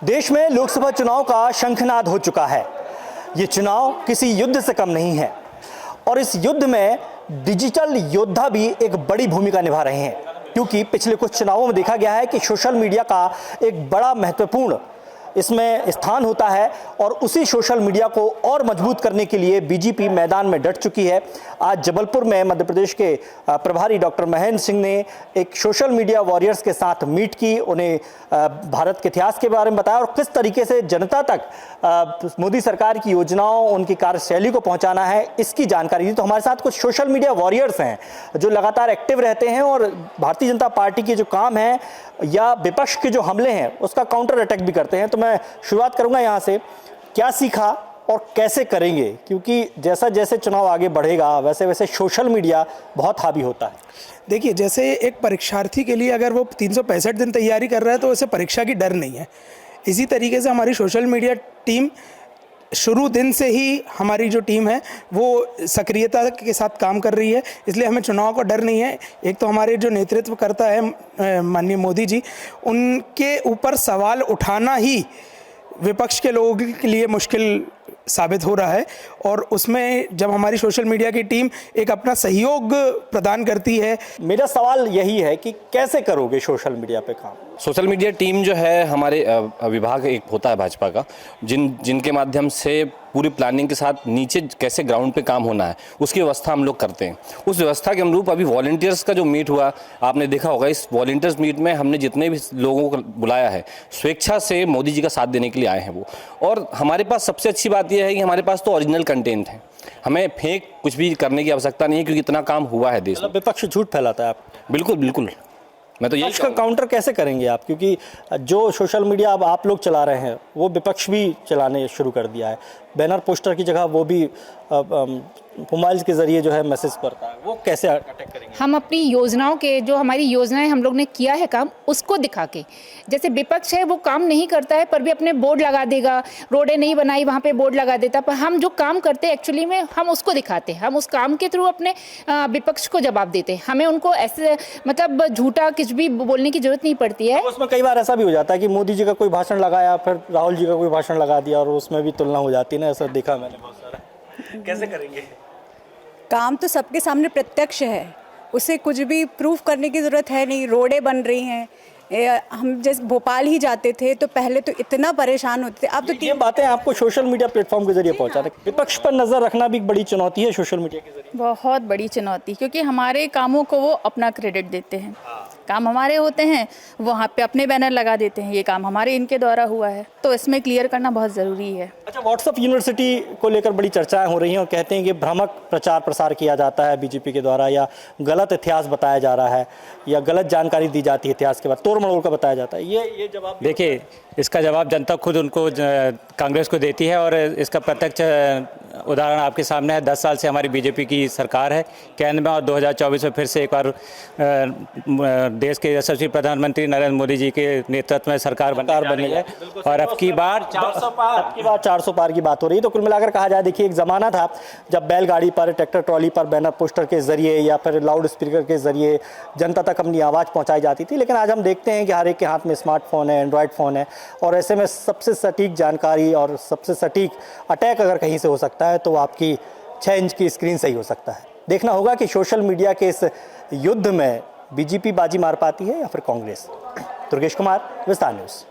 देश में लोकसभा चुनाव का शंखनाद हो चुका है। ये चुनाव किसी युद्ध से कम नहीं है और इस युद्ध में डिजिटल योद्धा भी एक बड़ी भूमिका निभा रहे हैं, क्योंकि पिछले कुछ चुनावों में देखा गया है कि सोशल मीडिया का एक बड़ा महत्वपूर्ण इसमें स्थान होता है और उसी सोशल मीडिया को और मजबूत करने के लिए बीजेपी मैदान में डट चुकी है। आज जबलपुर में मध्य प्रदेश के प्रभारी डॉक्टर महेंद्र सिंह ने एक सोशल मीडिया वॉरियर्स के साथ मीट की, उन्हें भारत के इतिहास के बारे में बताया और किस तरीके से जनता तक मोदी सरकार की योजनाओं, उनकी कार्यशैली को पहुंचाना है, इसकी जानकारी दी। तो हमारे साथ कुछ सोशल मीडिया वॉरियर्स हैं जो लगातार एक्टिव रहते हैं और भारतीय जनता पार्टी के जो काम है या विपक्ष के जो हमले हैं उसका काउंटर अटैक भी करते हैं। तो मैं शुरुआत करूंगा यहाँ से, क्या सीखा और कैसे करेंगे, क्योंकि जैसा जैसे चुनाव आगे बढ़ेगा वैसे वैसे सोशल मीडिया बहुत हावी होता है। देखिए, जैसे एक परीक्षार्थी के लिए अगर वो 365 दिन तैयारी कर रहा है तो उसे परीक्षा की डर नहीं है। इसी तरीके से हमारी सोशल मीडिया टीम शुरू दिन से ही, हमारी जो टीम है वो सक्रियता के साथ काम कर रही है, इसलिए हमें चुनाव का डर नहीं है। एक तो हमारे जो नेतृत्व करता है माननीय मोदी जी, उनके ऊपर सवाल उठाना ही विपक्ष के लोगों के लिए मुश्किल साबित हो रहा है और उसमें जब हमारी सोशल मीडिया की टीम एक अपना सहयोग प्रदान करती है। मेरा सवाल यही है कि कैसे करोगे सोशल मीडिया पे काम? सोशल मीडिया टीम जो है हमारे विभाग एक होता है भाजपा का, जिनके माध्यम से पूरी प्लानिंग के साथ नीचे कैसे ग्राउंड पे काम होना है उसकी व्यवस्था हम लोग करते हैं। उस व्यवस्था के अनुरूप अभी वॉलंटियर्स का जो मीट हुआ, आपने देखा होगा, इस वॉलंटियर्स मीट में हमने जितने भी लोगों को बुलाया है स्वेच्छा से मोदी जी का साथ देने के लिए आए हैं वो। और हमारे पास सबसे अच्छी बात यह है कि हमारे पास तो ओरिजिनल कंटेंट है, हमें फेक कुछ भी करने की आवश्यकता नहीं है, क्योंकि इतना काम हुआ है देश में। विपक्ष झूठ फैलाता है आप? बिल्कुल बिल्कुल, मैं तो यही इसका काउंटर कैसे करेंगे आप, क्योंकि जो सोशल मीडिया अब आप लोग चला रहे हैं वो विपक्ष भी चलाने शुरू कर दिया है। बैनर पोस्टर की जगह वो भी मोबाइल के जरिए जो है मैसेज करता है, वो कैसे अटैक करेंगे? हम अपनी योजनाओं के, जो हमारी योजनाएं हम लोग ने किया है काम, उसको दिखा के, जैसे विपक्ष है वो काम नहीं करता है पर भी अपने बोर्ड लगा देगा, रोडें नहीं बनाई वहाँ पे बोर्ड लगा देता, पर हम जो काम करते हैं एक्चुअली में हम उसको दिखाते हैं, हम उस काम के थ्रू अपने विपक्ष को जवाब देते हैं। हमें उनको ऐसे मतलब झूठा कुछ भी बोलने की जरूरत नहीं पड़ती है। उसमें कई बार ऐसा भी हो जाता है कि मोदी जी का कोई भाषण लगाया, फिर राहुल जी का कोई भाषण लगा दिया और उसमें भी तुलना हो जाती है ना, ऐसा देखा मैंने बहुत सारा। कैसे करेंगे? काम तो सबके सामने प्रत्यक्ष है, उसे कुछ भी प्रूफ करने की ज़रूरत है नहीं। रोडें बन रही हैं, हम जैसे भोपाल ही जाते थे तो पहले तो इतना परेशान होते थे, अब तो ये बातें आपको सोशल मीडिया प्लेटफॉर्म के जरिए पहुंचाते हैं। विपक्ष पर नजर रखना भी एक बड़ी चुनौती है सोशल मीडिया के जरिए। बहुत बड़ी चुनौती, क्योंकि हमारे कामों को वो अपना क्रेडिट देते हैं। काम हमारे होते हैं, वहाँ पे अपने बैनर लगा देते हैं, ये काम हमारे इनके द्वारा हुआ है, तो इसमें क्लियर करना बहुत ज़रूरी है। अच्छा, व्हाट्सएप यूनिवर्सिटी को लेकर बड़ी चर्चाएं हो रही हैं और कहते हैं कि भ्रामक प्रचार प्रसार किया जाता है बीजेपी के द्वारा, या गलत इतिहास बताया जा रहा है या गलत जानकारी दी जाती है इतिहास के बाद, तोड़ मरोड़ का बताया जाता है। ये जवाब देखिए, इसका जवाब जनता खुद उनको कांग्रेस को देती है और इसका प्रत्यक्ष उदाहरण आपके सामने है। 10 साल से हमारी बीजेपी की सरकार है केंद्र में और 2024 में फिर से एक बार देश के यशस्वी प्रधानमंत्री नरेंद्र मोदी जी के नेतृत्व में सरकार बनी है और अब की बार 400 पार की बात हो रही है। तो कुल मिलाकर कहा जाए, देखिए, एक ज़माना था जब बैलगाड़ी पर, ट्रैक्टर ट्रॉली पर बैनर पोस्टर के जरिए या फिर लाउड स्पीकर के जरिए जनता तक अपनी आवाज़ पहुँचाई जाती थी, लेकिन आज हम देखते हैं कि हर एक के हाथ में स्मार्टफोन है, एंड्रॉयड फ़ोन है और ऐसे में सबसे सटीक जानकारी और सबसे सटीक अटैक अगर कहीं से हो सकता है तो आपकी 6 इंच की स्क्रीन से ही हो सकता है। देखना होगा कि सोशल मीडिया के इस युद्ध में बीजेपी बाजी मार पाती है या फिर कांग्रेस। दुर्गेश कुमार, विस्तार न्यूज़।